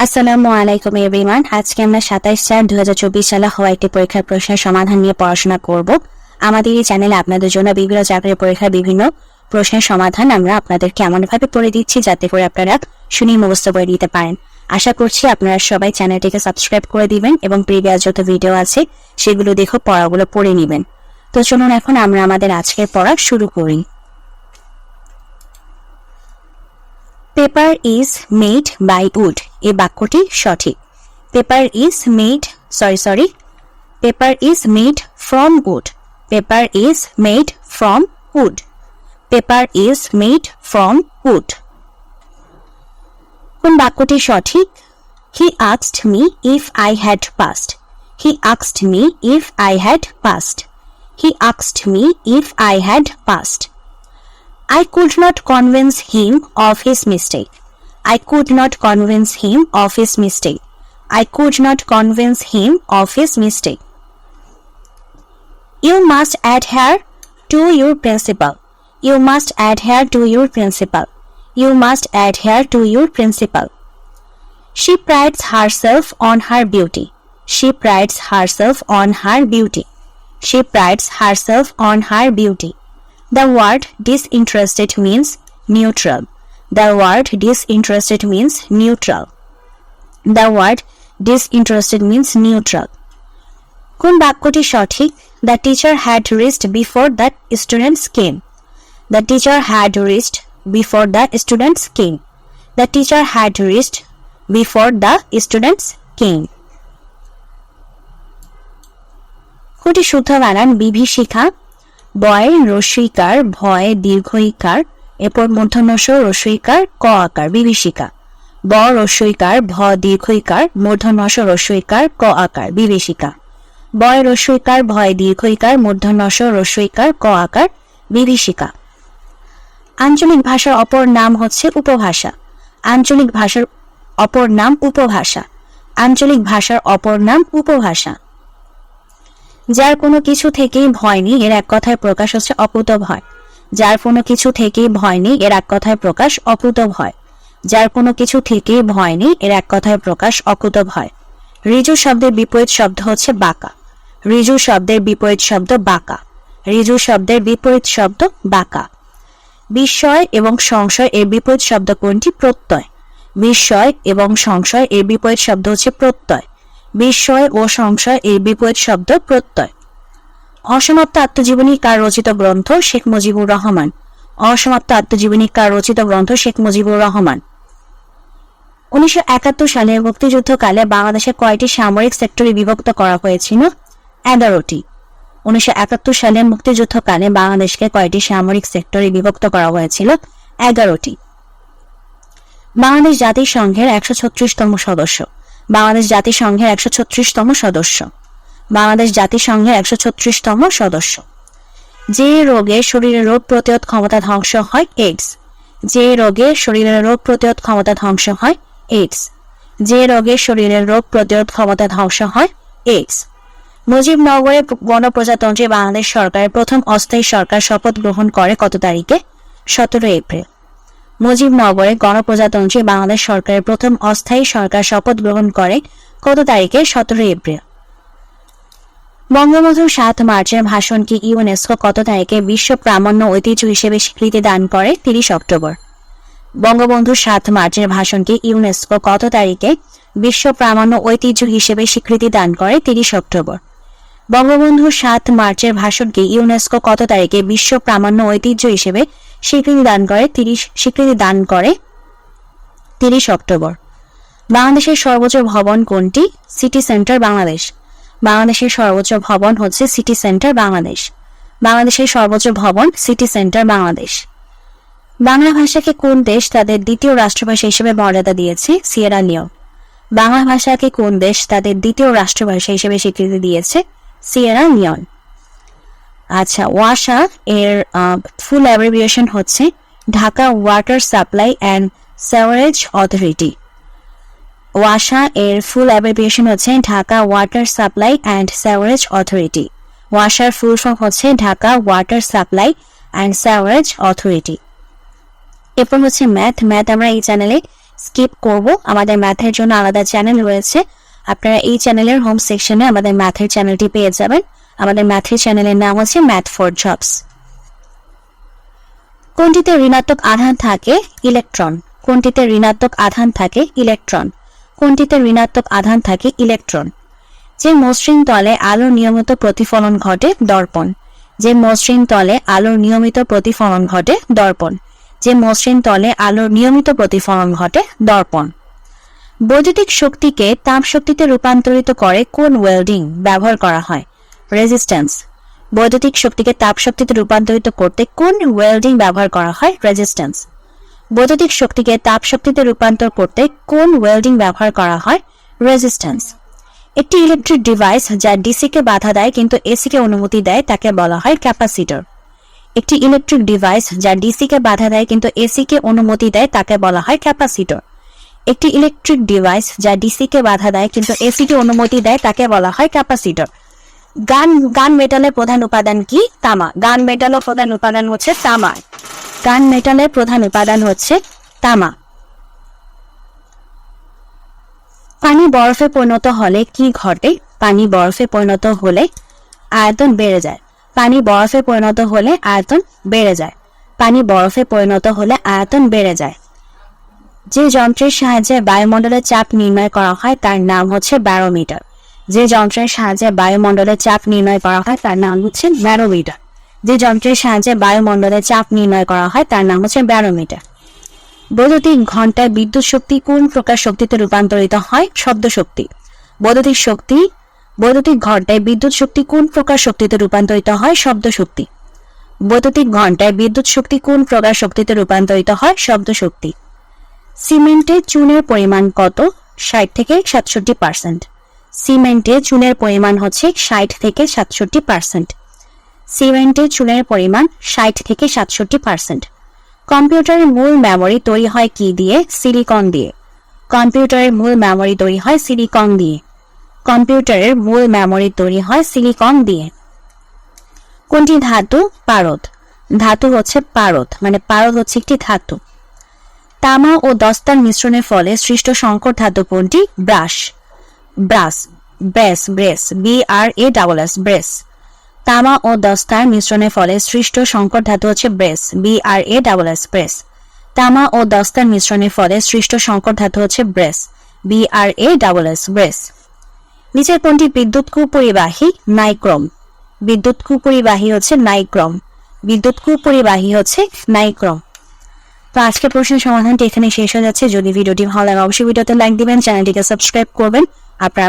আসসালামু আলাইকুম এভরিওয়ান। আজকে আমরা 27/4/2024 সালে হওয়া একটি পরীক্ষার প্রশ্নের সমাধান নিয়ে পড়াশোনা করব। আমাদের এই চ্যানেলে আপনাদের জন্য বিভিন্ন চাকরির পরীক্ষার বিভিন্ন প্রশ্নের সমাধান আমরা আপনাদেরকে এমনভাবে পড়ে দিচ্ছি যাতে করে আপনারা শুনে মুখস্থ করে নিতে পারেন। আশা করছি আপনারা সবাই চ্যানেলটিকে সাবস্ক্রাইব করে দিবেন এবং প্রিভিয়াস যত ভিডিও আছে সেগুলো দেখে পড়াগুলো পড়ে নেবেন। তো চলুন এখন আমরা আমাদের আজকের পড়া শুরু করি। Paper is made by wood, এই বাক্যটি সঠিক। Paper is made paper is made from wood. Paper is made from wood. Paper is made from wood. কোন বাক্যটি সঠিক? He asked me if I had passed. He asked me if I had passed. He asked me if I had passed. I could not convince him of his mistake. I could not convince him of his mistake. I could not convince him of his mistake. You must adhere to your principle. You must adhere to your principle. You must adhere to your principle. She prides herself on her beauty. She prides herself on her beauty. She prides herself on her beauty. The word disinterested means neutral. The word disinterested means neutral. The word disinterested means neutral. কোন বাক্যটি সঠিক? The teacher had reached before the students came. The teacher had reached before the students came. The teacher had reached before the students came. কোনটি শুদ্ধ বানান? বিভীষিকা, বয় রস্বইকার, ভয় দীর্ঘইকার, এরপর মূর্ধন্যস রস্বইকার, ক আকার, বিভীষিকা। ব রস্বইকার, ভ দীর্ঘইকার, মূর্ধন্যস রস্বইকার, ক আকার, বিভীষিকা। বয় রস্বইকার, ভয় দীর্ঘইকার, মূর্ধন্যস রস্বইকার, ক আকার, বিভীষিকা। আঞ্চলিক ভাষার অপর নাম হচ্ছে উপভাষা। আঞ্চলিক ভাষার অপর নাম উপভাষা। আঞ্চলিক ভাষার অপর নাম উপভাষা। যার কোনো কিছু থেকেই ভয় নেই, এর এক কথায় প্রকাশ হচ্ছে অকুত ভয়। যার কোনো কিছু থেকেই ভয় নেই, এর এক কথায় প্রকাশ অকুত ভয়। যার কোনো কিছু থেকেই ভয় নেই, এর এক কথায় প্রকাশ অকুত ভয়। ঋজু শব্দের বিপরীত শব্দ হচ্ছে বাঁকা। ঋজু শব্দের বিপরীত শব্দ বাঁকা। ঋজু শব্দের বিপরীত শব্দ বাঁকা। বিস্ময় এবং সংশয় এর বিপরীত শব্দ কোনটি? প্রত্যয়। বিস্ময় এবং সংশয় এর বিপরীত শব্দ হচ্ছে প্রত্যয়। বিস্ময় ও সংশয় এর বিপরীত শব্দ প্রত্যয়। অসমাপ্ত আত্মজীবনী কার রচিত গ্রন্থ? শেখ মুজিবুর রহমান। অসমাপ্ত আত্মজীবনী কার রচিত গ্রন্থ? শেখ মুজিবুর রহমান। 1971 সালে মুক্তিযুদ্ধকালে বাংলাদেশে কয়টি সামরিক সেক্টরে বিভক্ত করা হয়েছিল? 11টি। 1971 সালে মুক্তিযুদ্ধকালে বাংলাদেশকে কয়টি সামরিক সেক্টরে বিভক্ত করা হয়েছিল? 11টি। বাংলাদেশ জাতিসংঘের 136তম সদস্য। বাংলাদেশ জাতিসংঘের 136তম সদস্য। বাংলাদেশ জাতিসংঘের 136তম সদস্য। যে রোগে শরীরের রোগ প্রতিরোধ ক্ষমতা ধ্বংস হয়? এইডস। যে রোগে শরীরের রোগ প্রতিরোধ ক্ষমতা ধ্বংস হয়? এইডস। যে রোগে শরীরের রোগ প্রতিরোধ ক্ষমতা ধ্বংস হয়? এইডস। মুজিবনগরে গণপ্রজাতন্ত্রী বাংলাদেশ সরকারের প্রথম অস্থায়ী সরকার শপথ গ্রহণ করে কত তারিখে? 17 এপ্রিল। মুজিবনগরে গণপ্রজাতন্ত্রী বাংলাদেশ সরকারের প্রথম অস্থায়ী সরকার শপথ গ্রহণ করে কত তারিখে? 17 এপ্রিল। বঙ্গবন্ধু 7 মার্চের ভাষণকে ইউনেস্কো কত তারিখে বিশ্ব প্রামাণ্য ঐতিহ্য হিসেবে স্বীকৃতি দান করে? 30 অক্টোবর। বঙ্গবন্ধু 7 মার্চের ভাষণকে ইউনেস্কো কত তারিখে বিশ্ব প্রামাণ্য ঐতিহ্য হিসেবে স্বীকৃতি দান করে? 30 অক্টোবর। বঙ্গবন্ধু 7 মার্চের ভাষণকে ইউনেস্কো কত তারিখে বিশ্ব প্রামাণ্য ঐতিহ্য হিসেবে স্বীকৃতি দান করে? 30 অক্টোবর। বাংলাদেশের সর্বোচ্চ ভবন কোনটি? City centre Bangladesh. বাংলাদেশের সর্বোচ্চ ভবন হচ্ছে সিটি সেন্টার বাংলাদেশ। বাংলাদেশের সর্বোচ্চ ভবন সিটি সেন্টার বাংলাদেশ। বাংলা ভাষাকে কোন দেশ তাদের দ্বিতীয় রাষ্ট্রভাষা হিসেবে মর্যাদা দিয়েছে? Sierra Leone. বাংলা ভাষাকে কোন দেশ তাদের দ্বিতীয় রাষ্ট্রভাষা হিসেবে স্বীকৃতি দিয়েছে? Sierra Leone. আচ্ছা, ওয়াসা এর ফুল অ্যাব্রিভিয়েশন হচ্ছে Dhaka water supply and sewerage authority. ওয়াসা এর ফুল অ্যাব্রিভিয়েশন হচ্ছে Dhaka water supply and sewerage authority. ওয়াসার ফুল ফর্ম হচ্ছে Dhaka water supply and sewerage authority. এরপর হচ্ছে ম্যাথ। আমরা এই চ্যানেলে স্কিপ করব। আমাদের ম্যাথের জন্য আলাদা চ্যানেল রয়েছে, আপনারা এই চ্যানেলের হোম সেকশনে আমাদের ম্যাথের চ্যানেলটি পেয়ে যাবেন। আমাদের ম্যাথের চ্যানেলের নাম হচ্ছে ম্যাথ ফর জবস। কোনটিতে ঋণাত্মক আধান থাকে? ইলেকট্রন। কোনটিতে ঋণাত্মক আধান থাকে? ইলেকট্রন। কোনটিতে ঋণাত্মক আধান থাকে? ইলেকট্রন। যে মসৃণ তলে আলোর নিয়মিত প্রতিফলন ঘটে? দর্পণ। যে মসৃণ তলে আলোর নিয়মিত প্রতিফলন ঘটে? দর্পণ। যে মসৃণ তলে আলোর নিয়মিত প্রতিফলন ঘটে? দর্পণ। বৈদ্যুতিক শক্তিকে তাপ শক্তিতে রূপান্তরিত করে কোন ওয়েল্ডিং ব্যবহার করা হয়? রেজিস্ট্যান্স। বৈদ্যুতিক শক্তিকে তাপ শক্তিতে রূপান্তরিত করতে কোন ওয়েল্ডিং ব্যবহার করা হয়? রেজিস্ট্যান্স। বৈদ্যুতিক শক্তিকে তাপ শক্তিতে রূপান্তর করতে কোন ওয়েল্ডিং ব্যবহার করা হয়? রেজিস্ট্যান্স। একটি ইলেকট্রিক ডিভাইস যা ডিসি কে বাধা দেয় কিন্তু এসি কে অনুমতি দেয় তাকে বলা হয় ক্যাপাসিটর। একটি ইলেকট্রিক ডিভাইস যা ডিসি কে বাধা দেয় কিন্তু এসি কে অনুমতি দেয় তাকে বলা হয় ক্যাপাসিটর। একটি ইলেকট্রিক ডিভাইস যা ডিসি কে বাধা দেয় কিন্তু এসি কে অনুমতি দেয় তাকে বলা হয় ক্যাপাসিটর। গান মেটালের প্রধান উপাদান কি? তামা। গান মেটালের প্রধান উপাদান হচ্ছে তামা। গান মেটালের প্রধান উপাদান হচ্ছে তামা। পানি বরফে পরিণত হলে কি ঘটে? পানি বরফে পরিণত হলে আয়তন বেড়ে যায়। পানি বরফে পরিণত হলে আয়তন বেড়ে যায়। পানি বরফে পরিণত হলে আয়তন বেড়ে যায়। যে যন্ত্রের সাহায্যে বায়ুমণ্ডলের চাপ নির্ণয় করা হয় তার নাম হচ্ছে ব্যারোমিটার। যে যন্ত্রের সাহায্যে বায়ুমণ্ডলের চাপ নির্ণয় করা হয় তার নাম হচ্ছে ব্যারোমিটার। যে যন্ত্রের সাহায্যে বায়ুমণ্ডলের চাপ নির্ণয় করা হয় তার নাম হচ্ছে ব্যারোমিটার। বৈদ্যুতিক ঘণ্টায় বিদ্যুৎ শক্তি কোন প্রকার শক্তিতে রূপান্তরিত হয়? শব্দ শক্তি। বৈদ্যুতিক ঘণ্টায় বিদ্যুৎ শক্তি কোন প্রকার শক্তিতে রূপান্তরিত হয়? শব্দ শক্তি। বৈদ্যুতিক ঘণ্টায় বিদ্যুৎ শক্তি কোন প্রকার শক্তিতে রূপান্তরিত হয়? শব্দ শক্তি। সিমেন্টে চুনের পরিমাণ কত? 60 থেকে 67%। সিমেন্টে চুনের পরিমাণ হচ্ছে 60 থেকে 67%। সিমেন্টে চুনের পরিমাণ 60 থেকে 67%। কম্পিউটারের মূল মেমরি তৈরি হয় কি দিয়ে? সিলিকন দিয়ে। কম্পিউটারের মূল মেমরি তৈরি হয় সিলিকন দিয়ে। কম্পিউটারের মূল মেমরি তৈরি হয় সিলিকন দিয়ে। কোনটি ধাতু? পারদ। ধাতু হচ্ছে পারদ, মানে পারদ হচ্ছে একটি ধাতু। তামা ও দস্তার মিশ্রণের ফলে সৃষ্ট সংকর ধাতু কোনটি? ব্রাশ। ব্রেস। ব্রেস। তামা ও দস্তার মিশ্রণের ফলে সৃষ্ট সংকর ধাতু হচ্ছে ব্রেস। ব্রেস। তামা ও দস্তার মিশ্রণের ফলে সৃষ্ট সংকর ধাতু হচ্ছে ব্রেস। ব্রেস। নিচের কোনটি বিদ্যুৎ কুপরিবাহী? নাইক্রোম। বিদ্যুৎ কুপরিবাহী হচ্ছে নাইক্রোম। বিদ্যুৎ কুপরিবাহী হচ্ছে নাইক্রোম। তো আজকের প্রশ্নের সমাধানটি এখানে শেষ হয়ে যাচ্ছে। যদি ভিডিওটি ভালো লাগে অবশ্যই ভিডিওতে লাইক দিবেন, চ্যানেলটিকে সাবস্ক্রাইব করবেন। আপনারা